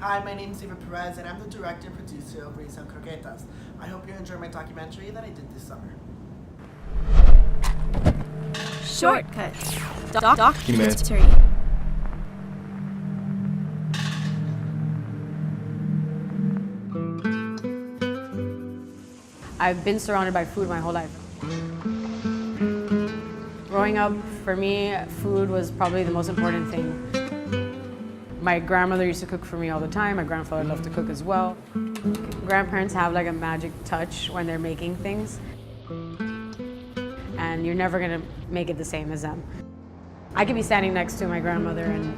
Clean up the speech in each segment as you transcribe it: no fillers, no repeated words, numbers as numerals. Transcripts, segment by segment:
Hi, my name is Perez, and I'm the director and producer of Croquetas. I hope you enjoy my documentary that I did this summer. Shortcuts. Documentary. I've been surrounded by food my whole life. Growing up, for me, food was probably the most important thing. My grandmother used to cook for me all the time. My grandfather loved to cook as well. Grandparents have like a magic touch when they're making things. And you're never gonna make it the same as them. I could be standing next to my grandmother and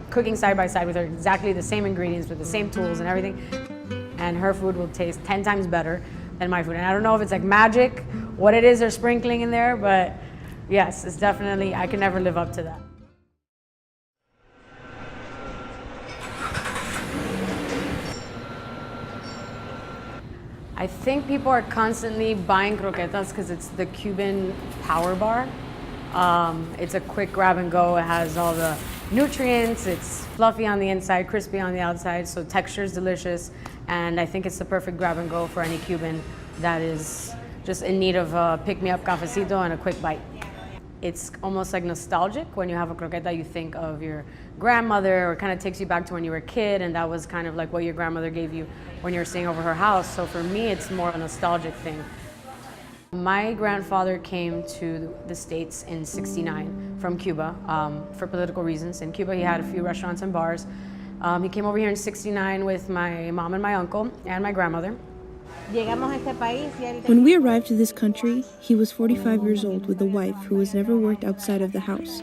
cooking side by side with her, exactly the same ingredients with the same tools and everything. And her food will taste 10 times better than my food. And I don't know if it's like magic, what it is they're sprinkling in there, but yes, it's definitely, I can never live up to that. I think people are constantly buying croquetas because it's the Cuban power bar. It's a quick grab and go. It has all the nutrients. It's fluffy on the inside, crispy on the outside, so texture is delicious. And I think it's the perfect grab and go for any Cuban that is just in need of a pick-me-up cafecito and a quick bite. It's almost like nostalgic. When you have a croqueta, you think of your grandmother, or it kind of takes you back to when you were a kid, and that was kind of like what your grandmother gave you when you were staying over her house. So for me, it's more a nostalgic thing. My grandfather came to the States in '69 from Cuba for political reasons. In Cuba, he had a few restaurants and bars. He came over here in '69 with my mom and my uncle and my grandmother. When we arrived to this country, he was 45 years old with a wife who has never worked outside of the house.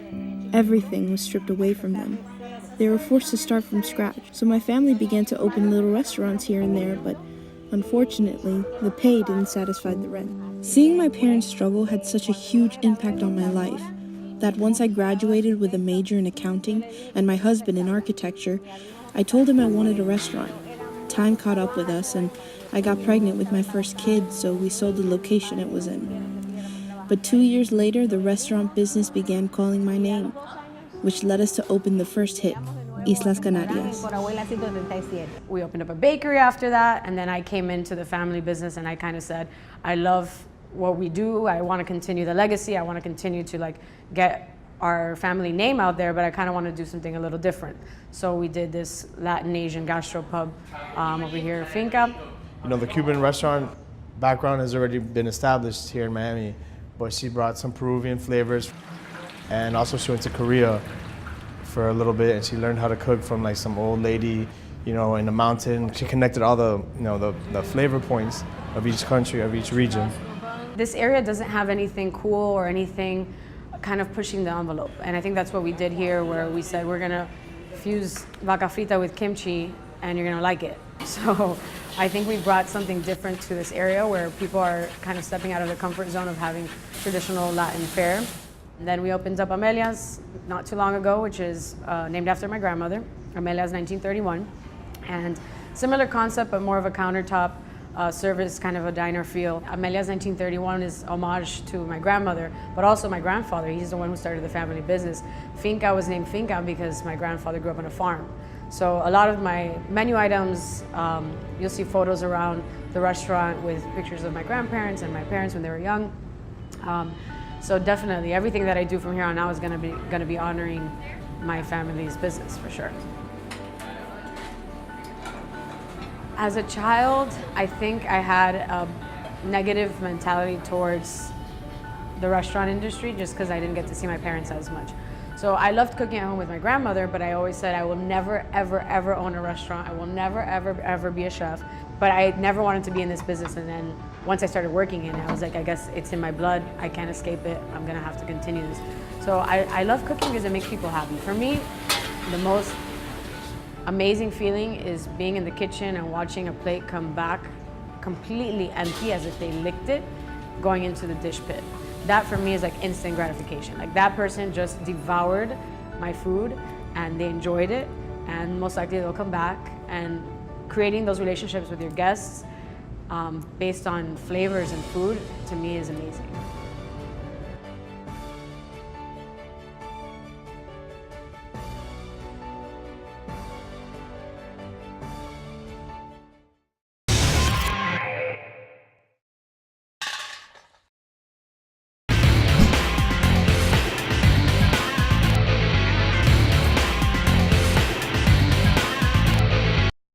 Everything was stripped away from them. They were forced to start from scratch, so my family began to open little restaurants here and there, but unfortunately, the pay didn't satisfy the rent. Seeing my parents struggle had such a huge impact on my life that once I graduated with a major in accounting and my husband in architecture, I told him I wanted a restaurant. Time caught up with us, and I got pregnant with my first kid, so we sold the location it was in. But 2 years later, the restaurant business began calling my name, which led us to open the first hit, Islas Canarias. We opened up a bakery after that, and then I came into the family business, and I kind of said, I love what we do. I want to continue the legacy. I want to continue to like get our family name out there, but I kind of want to do something a little different. So we did this Latin Asian gastropub over here, Finca. You know, the Cuban restaurant background has already been established here in Miami, but she brought some Peruvian flavors. And also she went to Korea for a little bit, and she learned how to cook from like some old lady, you know, in the mountain. She connected all the, you know, the flavor points of each country, of each region. This area doesn't have anything cool or anything kind of pushing the envelope. And I think that's what we did here, where we said we're gonna fuse vaca frita with kimchi and you're gonna like it. So I think we brought something different to this area where people are kind of stepping out of their comfort zone of having traditional Latin fare. And then we opened up Amelia's not too long ago, which is named after my grandmother. Amelia's 1931. And similar concept, but more of a countertop service, kind of a diner feel. Amelia's 1931 is homage to my grandmother, but also my grandfather. He's the one who started the family business. Finca was named Finca because my grandfather grew up on a farm. So a lot of my menu items, you'll see photos around the restaurant with pictures of my grandparents and my parents when they were young. So definitely everything that I do from here on out is gonna be honoring my family's business for sure. As a child, I think I had a negative mentality towards the restaurant industry just because I didn't get to see my parents as much. So I loved cooking at home with my grandmother, but I always said I will never, ever, ever own a restaurant. I will never, ever, ever be a chef. But I never wanted to be in this business. And then once I started working in it, I was like, I guess it's in my blood. I can't escape it. I'm gonna have to continue this. So I love cooking because it makes people happy. For me, the most amazing feeling is being in the kitchen and watching a plate come back completely empty as if they licked it, going into the dish pit. That for me is like instant gratification. Like that person just devoured my food and they enjoyed it, and most likely they'll come back. And creating those relationships with your guests based on flavors and food, to me, is amazing.